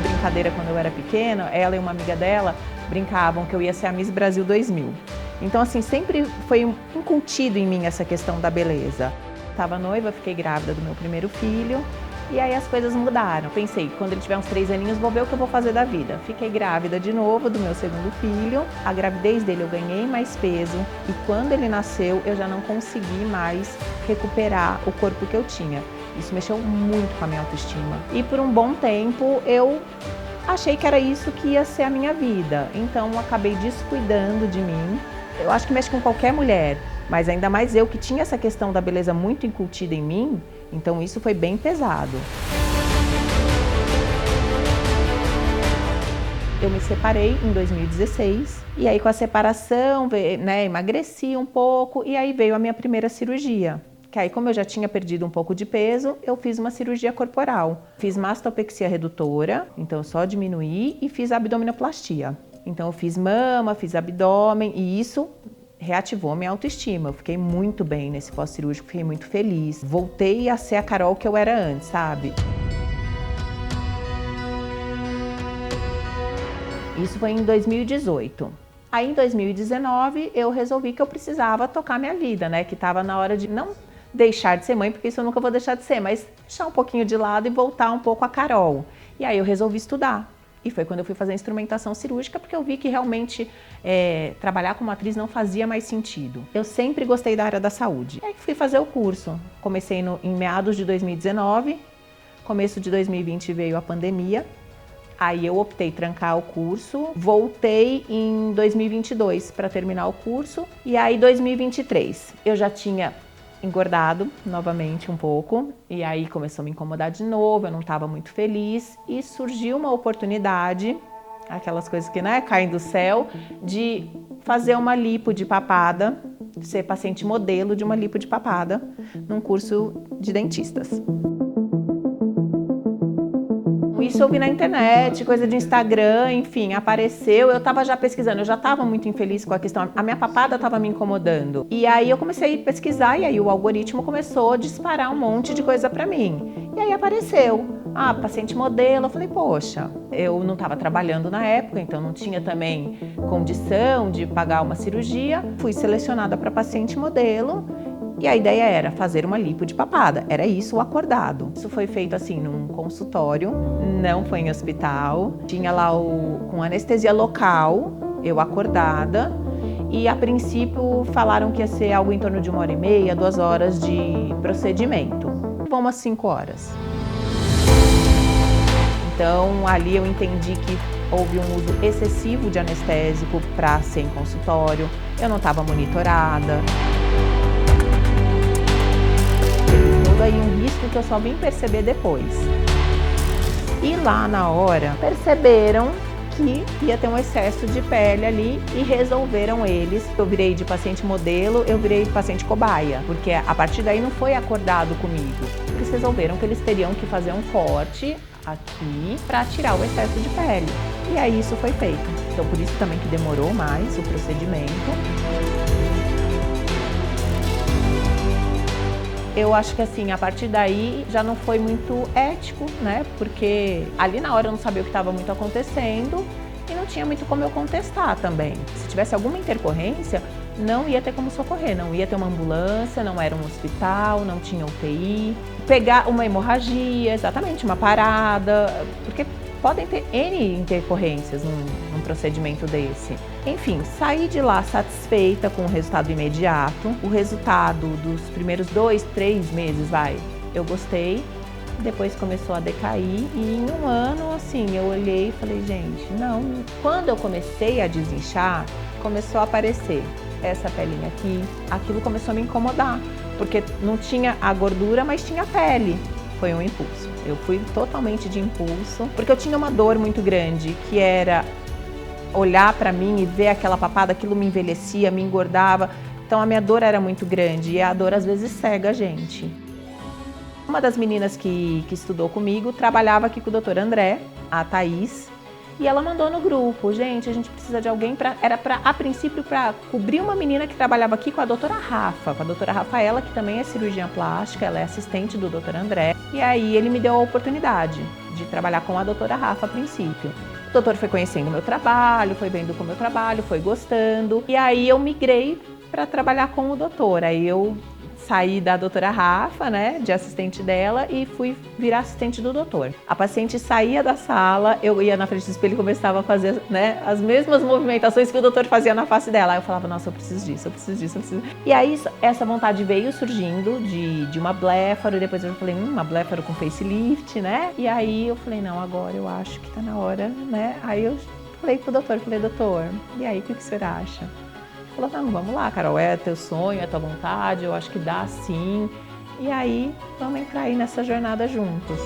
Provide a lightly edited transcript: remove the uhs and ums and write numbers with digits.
uma brincadeira quando eu era pequena, ela e uma amiga dela brincavam que eu ia ser a Miss Brasil 2000. Então, assim, sempre foi incutido em mim essa questão da beleza. Estava noiva, fiquei grávida do meu primeiro filho e aí as coisas mudaram. Pensei, quando ele tiver uns 3 aninhos, vou ver o que eu vou fazer da vida. Fiquei grávida de novo do meu segundo filho. A gravidez dele eu ganhei mais peso e quando ele nasceu eu já não consegui mais recuperar o corpo que eu tinha. Isso mexeu muito com a minha autoestima. E por um bom tempo eu achei que era isso que ia ser a minha vida. Então acabei descuidando de mim. Eu acho que mexe com qualquer mulher, mas ainda mais eu que tinha essa questão da beleza muito incutida em mim, então isso foi bem pesado. Eu me separei em 2016 e aí com a separação, né, emagreci um pouco e aí veio a minha primeira cirurgia. Que aí, como eu já tinha perdido um pouco de peso, eu fiz uma cirurgia corporal. Fiz mastopexia redutora, então eu só diminuí, e fiz abdominoplastia. Então eu fiz mama, fiz abdômen e isso reativou minha autoestima. Eu fiquei muito bem nesse pós-cirúrgico, fiquei muito feliz. Voltei a ser a Carol que eu era antes, sabe? Isso foi em 2018. Aí em 2019 eu resolvi que eu precisava tocar minha vida, né? Que estava na hora de não deixar de ser mãe, porque isso eu nunca vou deixar de ser, mas deixar um pouquinho de lado e voltar um pouco a Carol. E aí eu resolvi estudar. E foi quando eu fui fazer instrumentação cirúrgica, porque eu vi que realmente trabalhar como atriz não fazia mais sentido. Eu sempre gostei da área da saúde. E aí fui fazer o curso. Comecei em meados de 2019, começo de 2020 veio a pandemia. Aí eu optei trancar o curso, voltei em 2022 para terminar o curso. E aí 2023 eu já tinha engordado novamente um pouco e aí começou a me incomodar de novo, eu não estava muito feliz e surgiu uma oportunidade, aquelas coisas que, né, caem do céu, de fazer uma lipo de papada, ser paciente modelo de uma lipo de papada num curso de dentistas. Isso eu vi na internet, coisa de Instagram, enfim, apareceu. Eu estava já pesquisando, eu já estava muito infeliz com a questão. A minha papada estava me incomodando. E aí eu comecei a pesquisar e aí o algoritmo começou a disparar um monte de coisa para mim. E aí apareceu, paciente modelo. Eu falei, poxa, eu não estava trabalhando na época, então não tinha também condição de pagar uma cirurgia. Fui selecionada para paciente modelo. E a ideia era fazer uma lipo de papada, era isso o acordado. Isso foi feito assim num consultório, não foi em hospital. Tinha lá com anestesia local, eu acordada. E a princípio falaram que ia ser algo em torno de 1h30, 2 horas de procedimento. Vão umas 5 horas. Então ali eu entendi que houve um uso excessivo de anestésico para ser em consultório. Eu não estava monitorada. Aí um risco que eu só vim perceber depois. E lá na hora perceberam que ia ter um excesso de pele ali e resolveram eles. Eu virei de paciente modelo, eu virei de paciente cobaia, porque a partir daí não foi acordado comigo. Eles resolveram que eles teriam que fazer um corte aqui para tirar o excesso de pele. E aí isso foi feito. Então por isso também que demorou mais o procedimento. Eu acho que assim, a partir daí já não foi muito ético, né? Porque ali na hora eu não sabia o que estava muito acontecendo e não tinha muito como eu contestar também. Se tivesse alguma intercorrência, não ia ter como socorrer, não ia ter uma ambulância, não era um hospital, não tinha UTI. Pegar uma hemorragia, exatamente, uma parada, porque podem ter N intercorrências num procedimento desse. Enfim, saí de lá satisfeita com o resultado imediato. O resultado dos primeiros 2, 3 meses, eu gostei. Depois começou a decair e em um ano, assim, eu olhei e falei, gente, não. Quando eu comecei a desinchar, começou a aparecer essa pelinha aqui. Aquilo começou a me incomodar, porque não tinha a gordura, mas tinha a pele. Foi um impulso. Eu fui totalmente de impulso, porque eu tinha uma dor muito grande, que era olhar pra mim e ver aquela papada, aquilo me envelhecia, me engordava. Então a minha dor era muito grande e a dor às vezes cega a gente. Uma das meninas que estudou comigo trabalhava aqui com o Dr. André, a Thaís, E ela mandou no grupo, gente, a gente precisa de alguém a princípio, para cobrir uma menina que trabalhava aqui com a doutora Rafa, com a doutora Rafaela, que também é cirurgiã plástica, ela é assistente do doutor André. E aí ele me deu a oportunidade de trabalhar com a doutora Rafa a princípio. O doutor foi conhecendo o meu trabalho, foi vendo com o meu trabalho, foi gostando. E aí eu migrei para trabalhar com o doutor. Aí eu saí da doutora Rafa, né, de assistente dela, e fui virar assistente do doutor. A paciente saía da sala, eu ia na frente do espelho e começava a fazer, né, as mesmas movimentações que o doutor fazia na face dela. Aí eu falava, nossa, eu preciso disso, eu preciso disso, eu preciso. E aí essa vontade veio surgindo de uma bléfaro, e depois eu falei, uma bléfaro com facelift, né? E aí eu falei, não, agora eu acho que tá na hora, né? Aí eu falei pro doutor, doutor, e aí, o que o senhor acha? Falou, não, vamos lá, Carol, é teu sonho, é tua vontade, eu acho que dá sim. E aí, vamos entrar aí nessa jornada juntos.